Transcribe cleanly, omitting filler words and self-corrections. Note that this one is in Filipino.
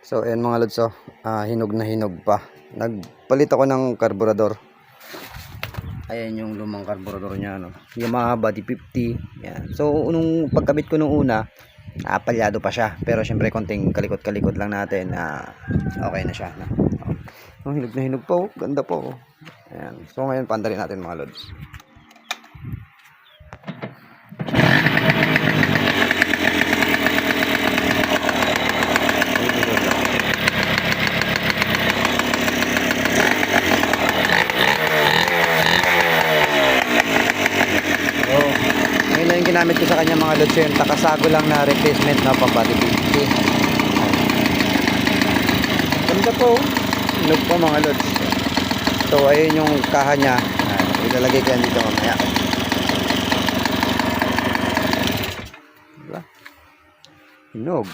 So ayan mga lods, hinog na hinog pa. Nagpalit ako ng karburador. Ayan yung lumang karburador niya, no? Yamaha Body 50. Yan. So nung pagkabit ko nung una, palyado pa siya. Pero syempre konting kalikot-kalikot lang natin, okay na siya, no? Hinog na hinog pa, oh. Ganda pa, oh. Ayan. So ngayon pandarin natin mga lods. Ngayon lang yung ginamit ko sa kanya mga lods, yung takasago lang na replacement na pa Body 50. Ganda po, hinog pa mga lods. So ayun yung kaha niya, ilalagay ko yan dito mamaya. Diba? Hinog.